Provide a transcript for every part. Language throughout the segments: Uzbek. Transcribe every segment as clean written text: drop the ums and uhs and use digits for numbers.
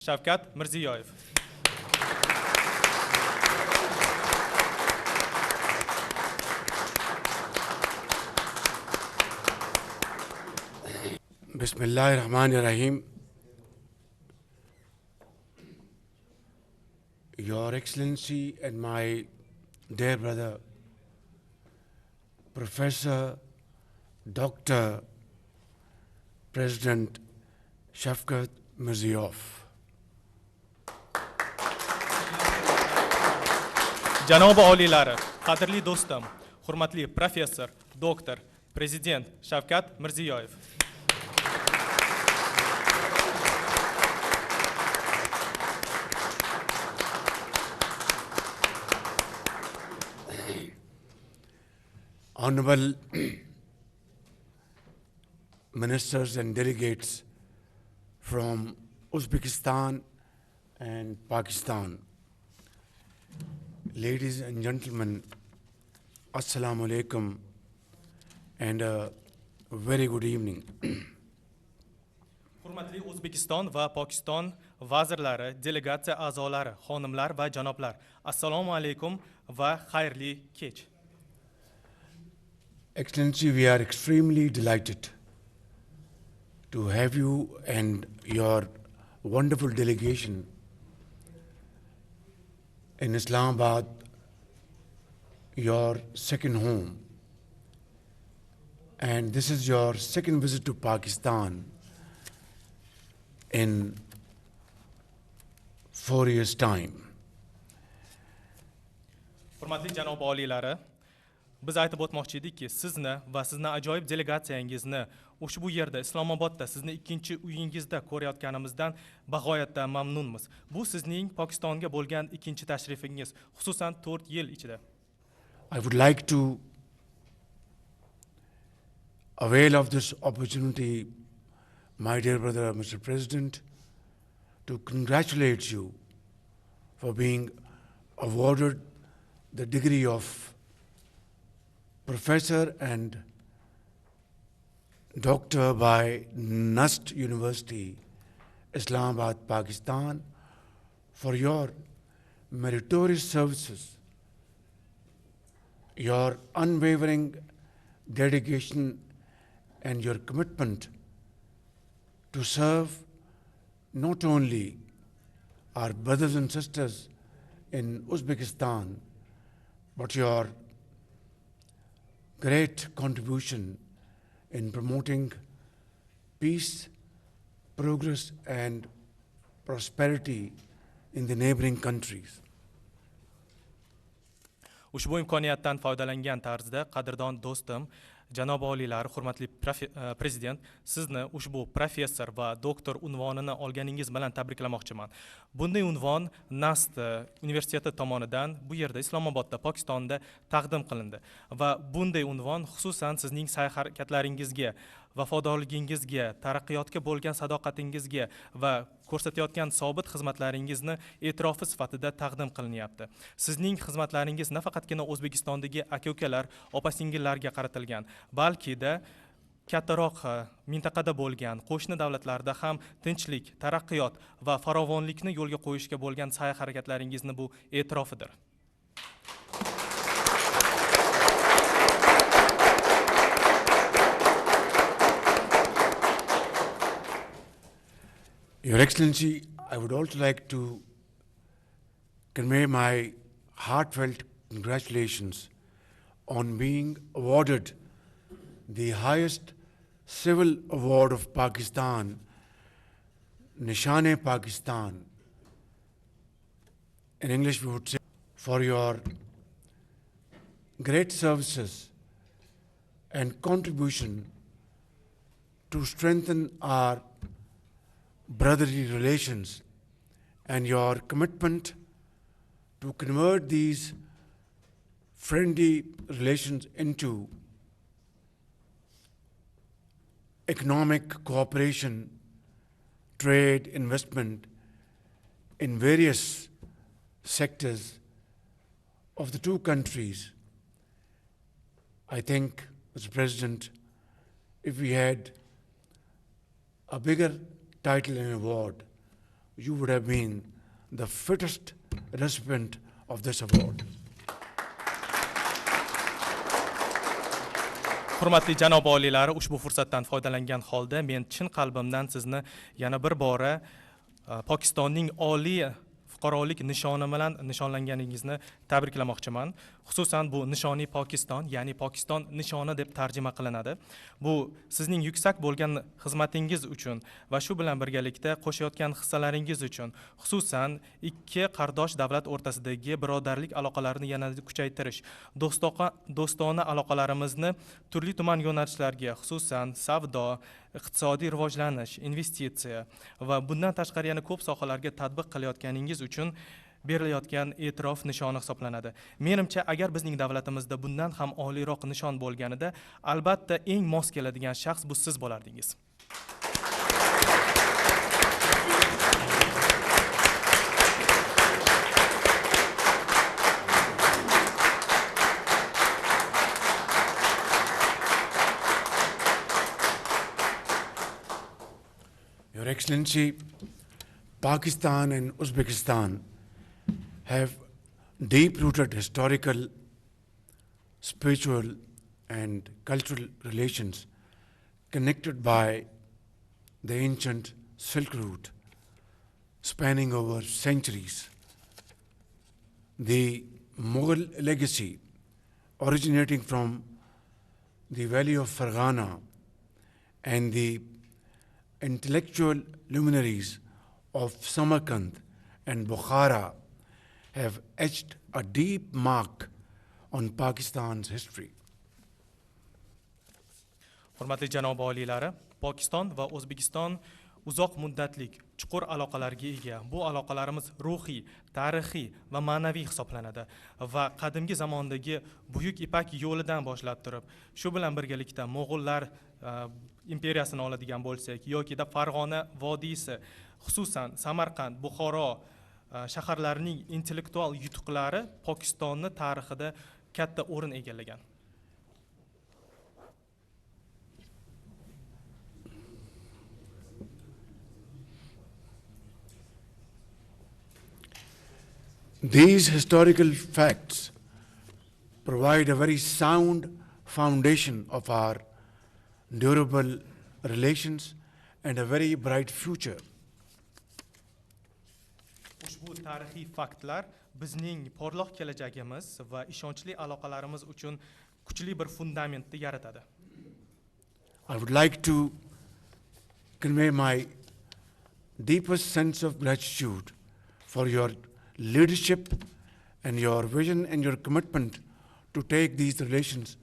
Shavkat Mirziyoyev. Bismillahirrahmanirrahim. Your Excellency and my dear brother, Professor Dr. President Shavkat Mirziyoyev. Janobi oliylari, qadrli do'stim, hurmatli professor, doktor, prezident Shavkat Mirziyoyev. Honorable ministers and delegates from Uzbekistan and Pakistan, ladies and gentlemen, Assalamu alaikum and a very good evening. Hurmatli O'zbekiston va Pokiston vazirlari, delegatsiya a'zolari, xonimlar va janoblar, assalomu alaykum va xayrli kech. Excellency, we are extremely delighted to have you and your wonderful delegation in Islamabad, your second home. And this is your second visit to Pakistan in 4 years' time. Hurmatli janob oliylari, biz aytib o'tmoqchi edikki, sizni va sizni ajoyib delegatsiyangizni ushbu yerda Islomobodda sizni ikkinchi uyingizda ko'rayotganimizdan bag'oyatda mamnunmiz. Bu sizning Pokistonga bo'lgan ikkinchi tashrifingiz, xususan 4 yil ichida. I would like to avail of this opportunity, my dear brother, Mr. President, to congratulate you for being awarded the degree of professor and doctor by NUST University, Islamabad, Pakistan, for your meritorious services, your unwavering dedication and your commitment to serve not only our brothers and sisters in Uzbekistan, but your great contribution in promoting peace, progress and prosperity in the neighboring countries. Ushbu imkoniyatdan foydalangan tarzda qadrdon do'stim, janob oliylar, hurmatli prezident, sizni ushbu professor va doktor unvonini olganingiz bilan tabriklamoqchiman. Bunday unvon NUST universiteti tomonidan bu yerda Islomobodda, Pokistonda taqdim qilindi va bunday unvon xususan sizning sa'y-harakatlaringizga, vafodorligingizga, taraqqiyotga bo'lgan sadoqatingizga va ko'rsatayotgan sobit xizmatlaringizni e'tirofi sifatida taqdim qilinyapti. Sizning xizmatlaringiz nafaqatgina O'zbekistondagi aka-ukalar, opa-singillarga qaratilgan, balki-da kattaroq mintaqada bo'lgan qo'shni davlatlarda ham tinchlik, taraqqiyot va farovonlikni yo'lga qo'yishga bo'lgan sa'y-harakatlaringizni bu e'tirofidir. Your Excellency, I would also like to convey my heartfelt congratulations on being awarded the highest civil award of Pakistan, Nishan-e-Pakistan. In English we would say, for your great services and contribution to strengthen our brotherly relations and your commitment to convert these friendly relations into economic cooperation, trade, investment in various sectors of the two countries. I think, Mr. President, if we had a bigger title and award, you would have been the fittest recipient of this award. Hurmatli janob oliylar, ushbu fursatdan foydalangan holda men chin qalbimdan sizni yana bir bora Pokistonning oliy fuqarolik nishoni bilan nishonlanganingizni tabriklamoqchiman. Xususan bu nishoniy Pokiston, ya'ni Pokiston nishoni deb tarjima qilinadi. Bu sizning yuksak bo'lgan xizmatingiz uchun va shu bilan birgalikda qo'shayotgan hissalaringiz uchun, xususan ikki qardosh davlat o'rtasidagi birodarlik aloqalarini yanada kuchaytirish, do'stona aloqalarimizni turli-tuman yo'nalishlarga, xususan savdo, iqtisodiy rivojlanish, investitsiya va bundan tashqari yana ko'p sohalarga tatbiq qilayotganingiz uchun berilayotgan e'tirof nishoni hisoblanadi. Menimcha, agar bizning davlatimizda bundan ham oliyroq nishon bo'lganida, albatta eng mos keladigan shaxs bu siz bo'lardingiz. Your Excellency, Pakistan and Uzbekistan have deep-rooted historical, spiritual, and cultural relations connected by the ancient Silk Route, spanning over centuries. The Mughal legacy, originating from the Valley of Farghana and the intellectual luminaries of Samarkand and Bukhara, have etched a deep mark on Pakistan's history. Hurmatli janob oliylari, Pokiston va O'zbekiston uzoq muddatlik chuqur aloqalarga ega. Bu aloqalarimiz ruhiy, tarixiy va ma'naviy hisoblanadi va qadimgi zamondagi Buyuk Ipak yo'lidan boshlab turib, shu bilan birgalikda Mo'g'ullar imperiyasini oladigan bo'lsak, yokida Farg'ona vodiysi, xususan Samarqand, Buxoro shaharlarining intellektual yutuqlari Pokistonni tarixida katta o'rin egallagan. These historical facts provide a very sound foundation of our durable relations and a very bright future. Ushbu tarixiy faktlar bizning porloq kelajagimiz va ishonchli aloqalarimiz uchun kuchli bir fundamentni yaratadi. I would like to convey my deepest sense of gratitude for your leadership and your vision and your commitment to take these relations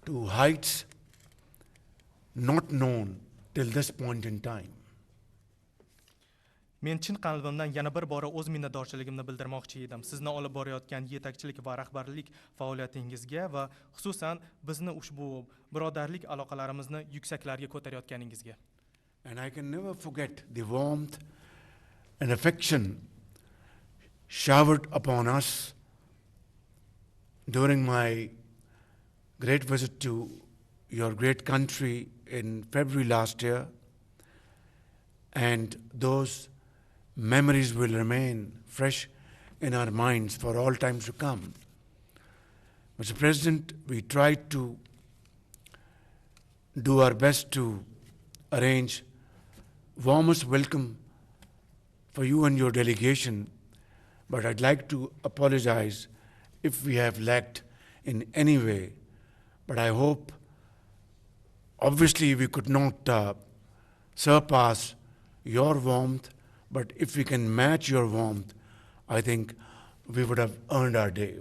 to heights not known till this point in time. Men chin qalbimdan yana bir bora o'z minnatdorchiligimni bildirmoqchi edim. Sizni olib borayotgan yetakchilik va rahbarlik faoliyatingizga va xususan bizni ushbu birodarlik aloqalarimizni yuksaklarga ko'tarayotganingizga. And I can never forget the warmth and affection showered upon us during my great visit to your great country in February last year, and those memories will remain fresh in our minds for all times to come. Mr. President, we tried to do our best to arrange warmest welcome for you and your delegation, but I'd like to apologize if we have lacked in any way. But I hope, obviously we could not surpass your warmth, but if we can match your warmth, I think we would have earned our day.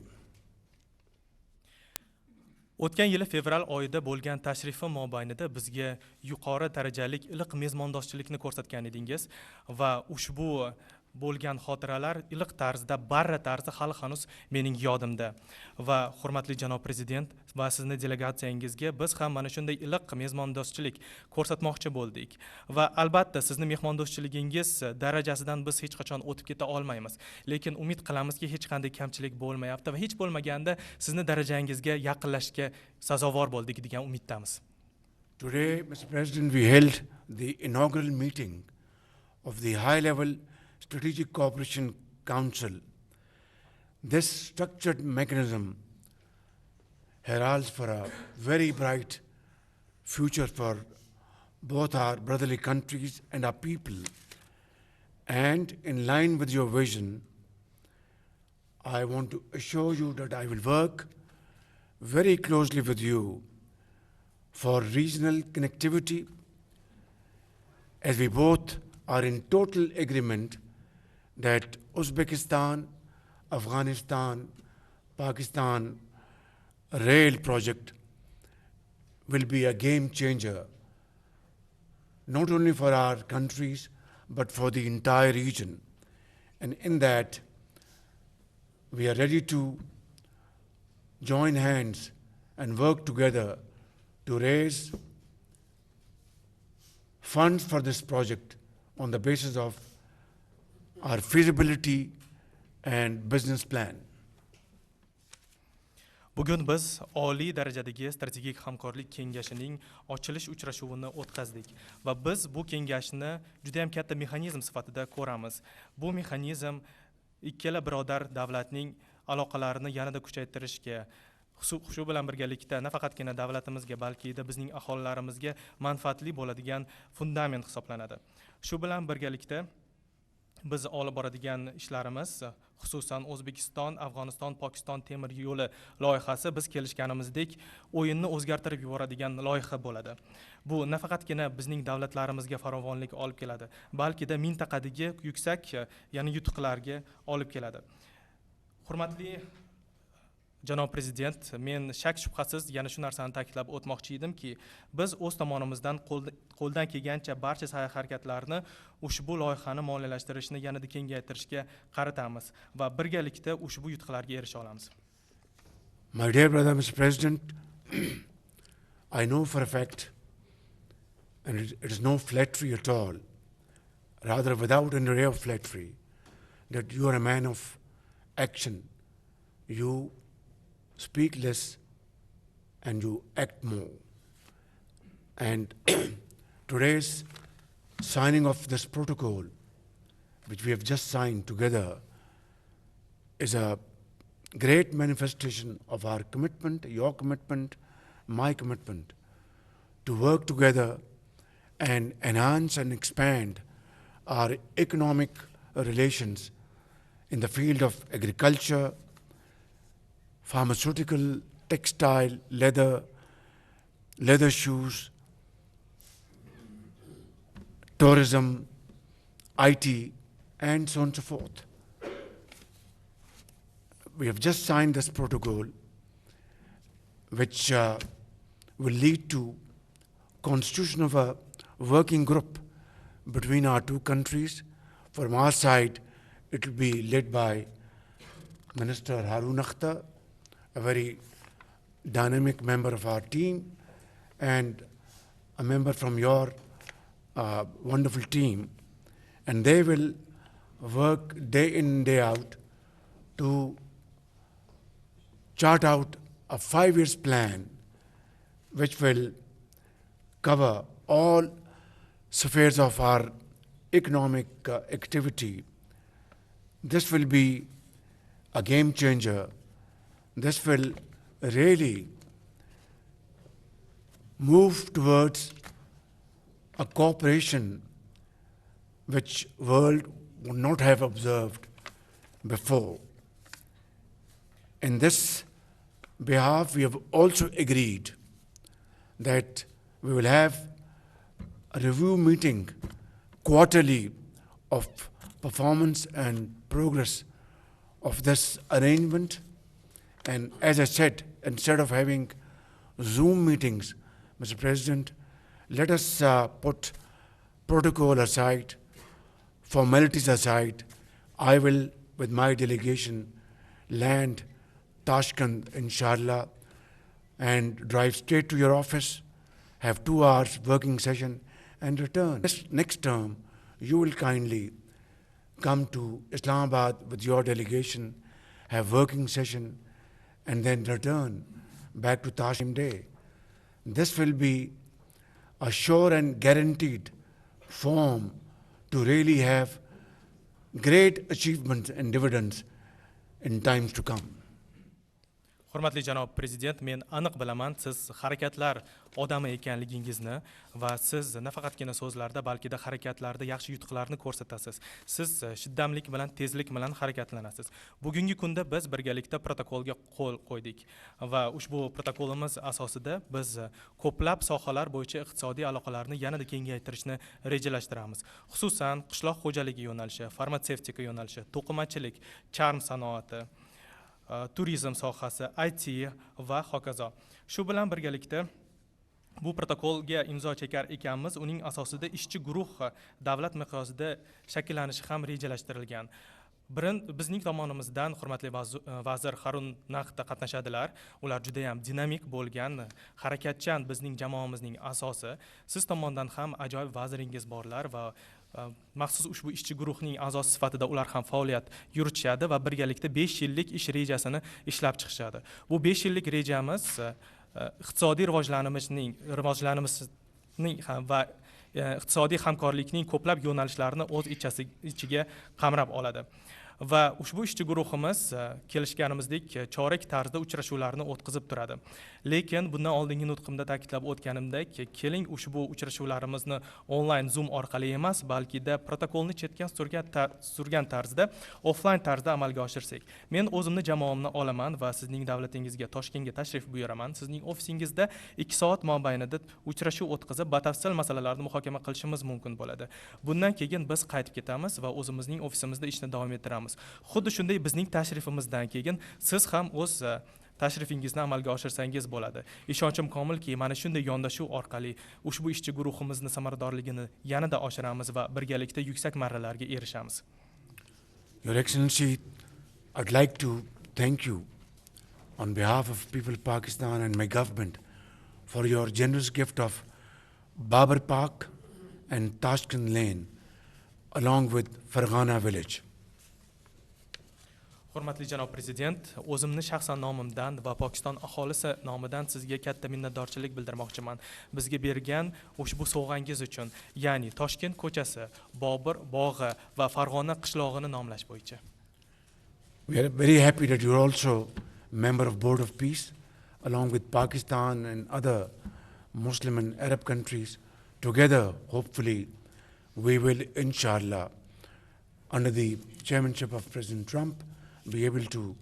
O'tgan yili fevral oyida bo'lgan tashrifim mobaynida bizga yuqori darajalik iliq mezbondoshchilikni ko'rsatgan edingiz va ushbu bo'lgan xotiralar iliq tarzda, barra tarzda hali hanuz mening yodimda. Va hurmatli janob prezident va sizni delegatsiyangizga biz ham mana shunday iliq mezbondoshchilik ko'rsatmoqchi bo'ldik. Va albatta sizni mehmondoshchiligingiz darajasidan biz hech qachon o'tib keta olmaymiz. Lekin umid qilamizki, hech qanday kamchilik bo'lmayapti va hech bo'lmaganda sizni darajangizga yaqinlashga sazovor bo'ldik degan umiddamiz. Today, Mr. President, we held the inaugural meeting of the high-level Strategic Cooperation Council. This structured mechanism heralds for a very bright future for both our brotherly countries and our people. And in line with your vision, I want to assure you that I will work very closely with you for regional connectivity, as we both are in total agreement that Uzbekistan, Afghanistan, Pakistan rail project will be a game changer, not only for our countries, but for the entire region. And in that, we are ready to join hands and work together to raise funds for this project on the basis of our feasibility and business plan. Bugun biz oliy darajadagi strategik hamkorlik kengashining ochilish uchrashuvini o'tkazdik va biz bu kengashni juda ham katta mexanizm sifatida ko'ramiz. Bu mexanizm ikkala birodar davlatning aloqalarini yanada kuchaytirishga, shu bilan birgalikda nafaqatgina davlatimizga, balki bizning aholalarimizga manfaatli bo'ladigan fundament hisoblanadi. Shu bilan birgalikda biz olib boradigan ishlarimiz, xususan O'zbekiston, Afg'oniston, Pokiston temir yo'li loyihasi biz kelishganimizdek o'yinni o'zgartirib yuboradigan loyiha bo'ladi. Bu nafaqatgina bizning davlatlarimizga farovonlik olib keladi, balki mintaqadagi yuksak, ya'ni yutuqlarga olib keladi. Hurmatli Janob Prezident, men shak shubhasiz yana shu narsani ta'kidlab o'tmoqchi edimki, biz o'z tomonimizdan qo'ldan kelgancha barcha sa'y-harakatlarni ushbu loyihani moliyalashtirishni yanada kengaytirishga qaratamiz va birgalikda ushbu yutuqlarga erisha olamiz. My dear brother, Mr. President, I know for a fact, and it is no flattery at all, rather without an array of flattery, that you are a man of action. You speak less and you act more. And today's signing of this protocol, which we have just signed together, is a great manifestation of our commitment, your commitment, my commitment, to work together and enhance and expand our economic relations in the field of agriculture, pharmaceutical, textile, leather shoes, tourism, IT, and so on and so forth. We have just signed this protocol, which will lead to constitution of a working group between our two countries. From our side, it will be led by Minister Harun Akhtar, a very dynamic member of our team, and a member from your wonderful team. And they will work day in, day out to chart out a 5-year plan which will cover all spheres of our economic activity. This will be a game changer. This will really move towards a cooperation which world would not have observed before. In this behalf, we have also agreed that we will have a review meeting quarterly of performance and progress of this arrangement. And as I said, instead of having Zoom meetings, Mr. President, let us put protocol aside, formalities aside. I will, with my delegation, land Tashkent, inshallah, and drive straight to your office, have 2 hours working session, and return. Next term, you will kindly come to Islamabad with your delegation, have working session, and then return back to Tashkent day. This will be a sure and guaranteed form to really have great achievements and dividends in times to come. Hurmatli janob prezident, men aniq bilaman siz harakatlar odami ekanligingizni va siz nafaqatgina so'zlarda, balkida harakatlarda yaxshi yutuqlarni ko'rsatasiz. Siz shiddamlik bilan, tezlik bilan harakatlanasiz. Bugungi kunda biz birgalikda protokolga qo'l qo'ydik va ushbu protokolimiz asosida biz ko'plab sohalar bo'yicha iqtisodiy aloqalarni yanada kengaytirishni rejalashtiramiz. Xususan, qishloq xo'jaligi yo'nalishi, farmatsevtika yo'nalishi, to'qimachilik, charm sanoati, turizm sohasi, IT va hokazo. Shu bilan birgalikda bu protokolga imzo chekar ekanmiz. Uning asosida ishchi guruh davlat miqyosida shakllanishi ham rejalashtirilgan. Bizning tomonimizdan hurmatli vazir Harun Naqdda qatnashadilar. Ular juda ham dinamik bo'lgan, harakatchan bizning jamoamizning asosi. Siz tomondan ham ajoyib vaziringiz borlar va maxsus ushbu ishchi guruhning a'zosi sifatida ular ham faoliyat yuritishadi va birgalikda 5 yillik ish rejasini ishlab chiqishadi. Bu 5 yillik rejamiz iqtisodiy rivojlanishning va iqtisodiy hamkorlikning ko'plab yo'nalishlarini o'z ichiga qamrab oladi. Va ushbu ishchi guruhimiz kelishganimizdek chorak tarzda uchrashuvlarni o'tkazib turadi. Lekin bundan oldingi nutqimda ta'kidlab o'tganimdek, keling ushbu uchrashuvlarimizni onlayn Zoom orqali emas, balkida protokolni chetga surgan tarzda, offlayn tarzda amalga oshirsak. Men o'zimni jamoamni olaman va sizning davlatingizga Toshkentga tashrif buyuraman. Sizning ofisingizda 2 soat mobaynida uchrashuv o'tkazib, batafsil masalalarni muhokama qilishimiz mumkin bo'ladi. Bundan keyin biz qaytib ketamiz va o'zimizning ofisimizda ishni davom ettiramiz. Xuddi shunday bizning tashrifimizdan keyin siz ham o'z tashrifingizni amalga oshirsangiz bo'ladi. Ishonchim komilki, mana shunday yondashuv orqali ushbu ishchi guruhimizni samaradorligini yanada oshiramiz va birgalikda yuksak marralarga erishamiz. Your Excellency, I'd like to thank you on behalf of people of Pakistan and my government for your generous gift of Babar Park and Tashkent Lane along with Farg'ona village. Hurmatli janob prezident, o'zimni shaxsan nomimdan va Pokiston aholisi nomidan sizga katta minnatdorchilik bildirmoqchiman. Bizga bergan ushbu sovg'angiz uchun, ya'ni Toshkent ko'chasi, Bobur bog'i va Farg'ona qishlog'ini nomlash bo'yicha. We are very happy that you are also member of Board of Peace along with Pakistan and other Muslim and Arab countries. Together, hopefully, we will, inshallah, under the chairmanship of President Trump, be able to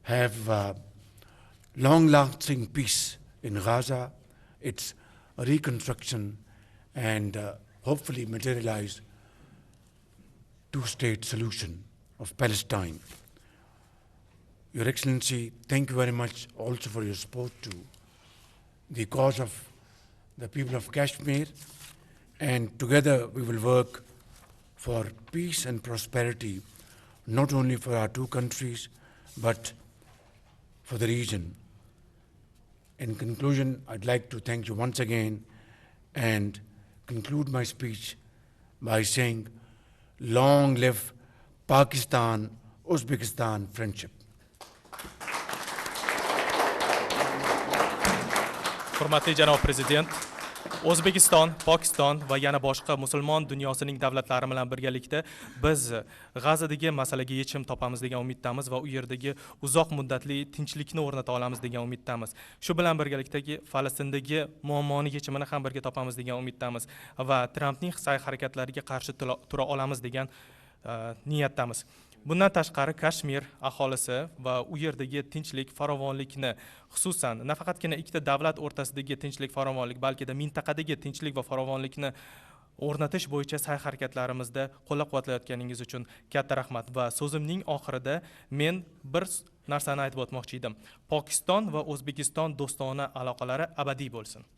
have long-lasting peace in Gaza, its reconstruction, and hopefully materialize two-state solution of Palestine. Your Excellency, thank you very much also for your support to the cause of the people of Kashmir, and together we will work for peace and prosperity, not only for our two countries, but for the region. In conclusion, I'd like to thank you once again and conclude my speech by saying, long live Pakistan-Uzbekistan friendship. Hurmatli janob prezident, O'zbekiston, Pokiston va yana boshqa musulmon dunyosining davlatlari bilan birgalikda biz G'azadagi masalaga yechim topamiz degan umiddamiz va u yerdagi uzoq muddatli tinchlikni o'rnata olamiz degan umiddamiz. Shu bilan birgalikdagi Falastindagi muammoning yechimini ham birga topamiz degan umiddamiz va Trampning sa'y-harakatlariga qarshi tura olamiz degan niyatdamiz. Bundan tashqari Kashmir aholisi va u yerdagi tinchlik, farovonlikni, xususan nafaqatgina ikkita davlat o'rtasidagi tinchlik, farovonlik, balki da mintaqadagi tinchlik va farovonlikni o'rnatish bo'yicha sa'y-harakatlarimizda qo'llab-quvvatlayotganingiz uchun katta rahmat va so'zimning oxirida men bir narsani aytib o'tmoqchi edim. Pokiston va O'zbekiston do'stona aloqalari abadiy bo'lsin.